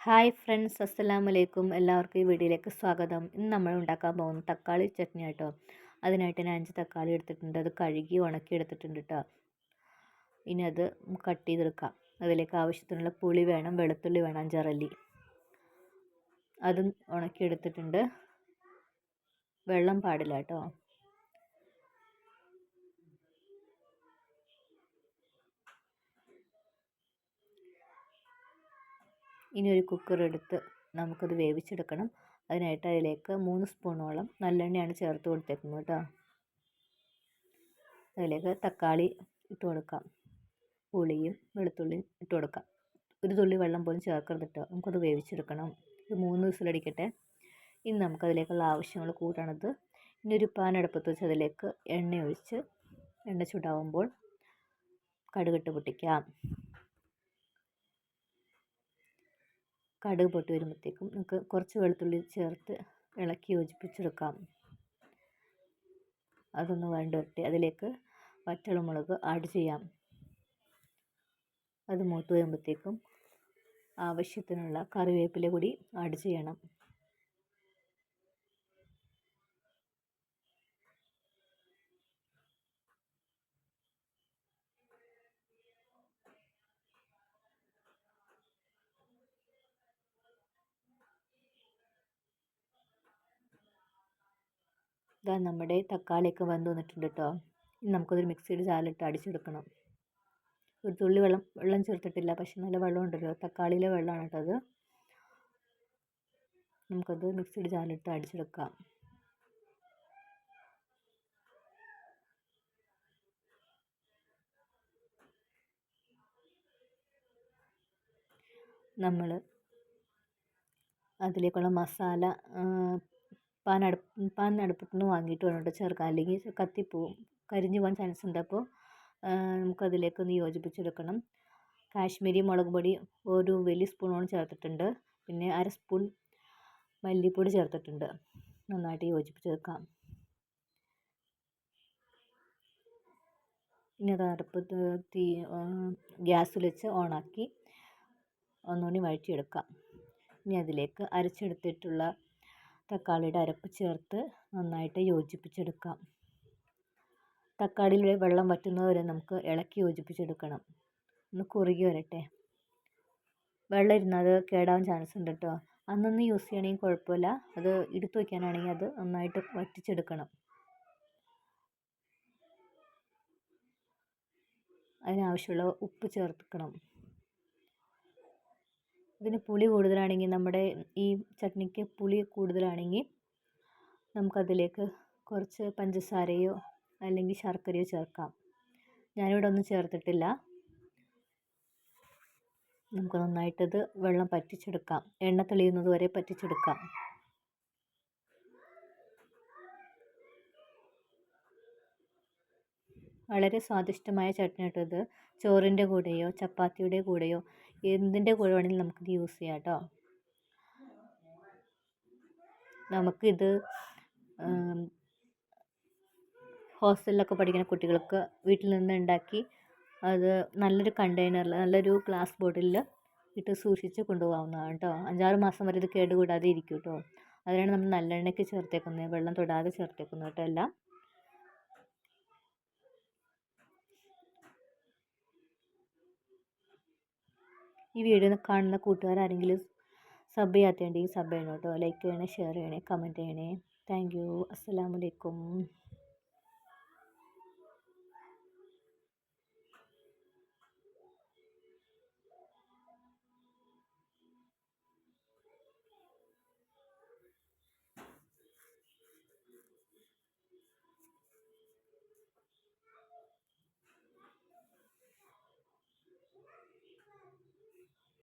Hi friends, അസ്സലാമു അലൈക്കും. എല്ലാവർക്കും ഈ വീഡിയോയിലേക്ക് സ്വാഗതം. ഇന്ന് നമ്മൾ ഉണ്ടാക്കാൻ പോകുന്ന തക്കാളി ചട്നി കേട്ടോ. അതിനായിട്ട് ഞാൻ 5 തക്കാളി എടുത്തിട്ടുണ്ട്. അത് കഴുകി ഉണക്കി എടുത്തിട്ടുണ്ട് കേട്ടോ. ഇനി അത് കട്ട് ചെയ്തെടുക്കാം. അതിലേക്ക് ആവശ്യത്തിനുള്ള പുളി വേണം, വെളുത്തുള്ളി വേണം, 5 അല്ലി. അതും ഉണക്കിയെടുത്തിട്ടുണ്ട്. വെള്ളം പാടില്ല കേട്ടോ. ഇനി ഒരു കുക്കർ എടുത്ത് നമുക്കത് വേവിച്ചെടുക്കണം. അതിനായിട്ട് അതിലേക്ക് 3 സ്പൂണോളം നല്ലെണ്ണയാണ് ചേർത്ത് കൊടുത്തേക്കുന്നത് കേട്ടോ. അതിലേക്ക് തക്കാളി ഇട്ട് കൊടുക്കാം, പുളിയും വെളുത്തുള്ളിയും ഇട്ട് കൊടുക്കാം. ഒരു തുള്ളി വെള്ളം പോലും ചേർക്കരുത് കേട്ടോ. നമുക്കത് വേവിച്ചെടുക്കണം. ഒരു 3 വിസിലടിക്കട്ടെ. ഇനി നമുക്കതിലേക്കുള്ള ആവശ്യങ്ങൾ കൂട്ടണത്. ഇനി ഒരു പാൻ അടുപ്പത്ത് വെച്ച് അതിലേക്ക് എണ്ണ ചൂടാവുമ്പോൾ കടുകിട്ട് പൊട്ടിക്കാം. കടുക് പൊട്ടി വരുമ്പോഴത്തേക്കും നമുക്ക് കുറച്ച് വെളുത്തുള്ളി ചേർത്ത് ഇളക്കി യോജിപ്പിച്ചെടുക്കാം. അതൊന്ന് വഴണ്ട് വരട്ടെ. അതിലേക്ക് വറ്റൽമുളക് ആഡ് ചെയ്യാം. അത് മൂത്ത് വരുമ്പോഴത്തേക്കും ആവശ്യത്തിനുള്ള കറിവേപ്പില കൂടി ആഡ് ചെയ്യണം. ഇതാ നമ്മുടെ തക്കാളിയൊക്കെ വന്ന് വന്നിട്ടുണ്ട് കേട്ടോ. ഇനി നമുക്കതൊരു മിക്സിയുടെ ജാറിലിട്ട് അടിച്ചെടുക്കണം. ഒരു തുള്ളി വെള്ളം ചേർത്തിട്ടില്ല, പക്ഷെ നല്ല വെള്ളം ഉണ്ടല്ലോ, തക്കാളിയിലെ വെള്ളമാണ് കേട്ടോ അത്. നമുക്കത് മിക്സിയുടെ ജാറിലിട്ട് അടിച്ചെടുക്കാം. നമ്മൾ അതിലേക്കുള്ള മസാല പാൻ അടുപ്പത്തുനിന്ന് വാങ്ങിയിട്ട് വേണം ചേർക്കാൻ, അല്ലെങ്കിൽ കത്തിപ്പോവും, കരിഞ്ഞു പോകാൻ ചാൻസ് ഉണ്ട്. അപ്പോൾ നമുക്കതിലേക്കൊന്ന് യോജിപ്പിച്ചെടുക്കണം. കാശ്മീരി മുളക് പൊടി ഒരു വലിയ സ്പൂണോളം ചേർത്തിട്ടുണ്ട്. പിന്നെ 1/2 സ്പൂൺ മല്ലിപ്പൊടി ചേർത്തിട്ടുണ്ട്. നന്നായിട്ട് യോജിപ്പിച്ചെടുക്കാം. ഇനി അത് അടുപ്പത്ത് ഗ്യാസിൽ വെച്ച് ഓണാക്കി ഒന്നുകൂടി വഴറ്റിയെടുക്കാം. ഇനി അതിലേക്ക് അരച്ചെടുത്തിട്ടുള്ള തക്കാളിയുടെ അരപ്പ് ചേർത്ത് നന്നായിട്ട് യോജിപ്പിച്ചെടുക്കാം. തക്കാളിയിലെ വെള്ളം വറ്റുന്നതുവരെ നമുക്ക് ഇളക്കി യോജിപ്പിച്ചെടുക്കണം. ഒന്ന് കുറുകി വരട്ടെ. വെള്ളം ഇരുന്നാൽ അത് കേടാവാൻ ചാൻസ് ഉണ്ട് കേട്ടോ. അന്നൊന്ന് യൂസ് ചെയ്യണമെങ്കിൽ കുഴപ്പമില്ല, അത് എടുത്തു വയ്ക്കാനാണെങ്കിൽ അത് നന്നായിട്ട് വറ്റിച്ചെടുക്കണം. അതിനാവശ്യമുള്ള ഉപ്പ് ചേർക്കണം. ഇതിന് പുളി കൂടുതലാണെങ്കിൽ, നമ്മുടെ ഈ ചട്നിക്ക് പുളി കൂടുതലാണെങ്കിൽ നമുക്കതിലേക്ക് കുറച്ച് പഞ്ചസാരയോ അല്ലെങ്കിൽ ശർക്കരയോ ചേർക്കാം. ഞാനിവിടെ ഒന്നും ചേർത്തിട്ടില്ല. നമുക്ക് നന്നായിട്ടത് വെള്ളം പറ്റിച്ചെടുക്കാം. എണ്ണ തെളിയുന്നത് വരെ പറ്റിച്ചെടുക്കാം. വളരെ സ്വാദിഷ്ടമായ ചട്നി കേട്ടോ ഇത്. ചോറിൻ്റെ കൂടെയോ ചപ്പാത്തിയുടെ കൂടെയോ എന്തിൻ്റെ കൂടെ വേണമെങ്കിലും നമുക്കിത് യൂസ് ചെയ്യാം കേട്ടോ. നമുക്കിത് ഹോസ്റ്റലിലൊക്കെ പഠിക്കുന്ന കുട്ടികൾക്ക് വീട്ടിൽ നിന്ന് ഉണ്ടാക്കി അത് നല്ലൊരു കണ്ടെയ്നറിൽ, നല്ലൊരു ഗ്ലാസ് ബോട്ടിലിൽ ഇട്ട് സൂക്ഷിച്ച് കൊണ്ടുപോകാവുന്നതാണ് കേട്ടോ. 5-6 മാസം വരെ ഇത് കേടുകൂടാതെ ഇരിക്കും കേട്ടോ. അതിനാണ് നമ്മൾ നല്ലെണ്ണയ്ക്ക് ചേർത്തേക്കുന്നത്, വെള്ളം തൊടാതെ ചേർത്തേക്കുന്നത് കേട്ടോ എല്ലാം. ഈ വീഡിയോ കാണുന്ന കൂട്ടുകാരാരെങ്കിലും സബ് ചെയ്യാത്തുണ്ടെങ്കിൽ സബ് ചെയ്യണം കേട്ടോ. ലൈക്ക് ചെയ്യണേ, ഷെയർ ചെയ്യണേ, കമൻറ്റ് ചെയ്യണേ. Thank you. അസ്സലാമു അലൈക്കും.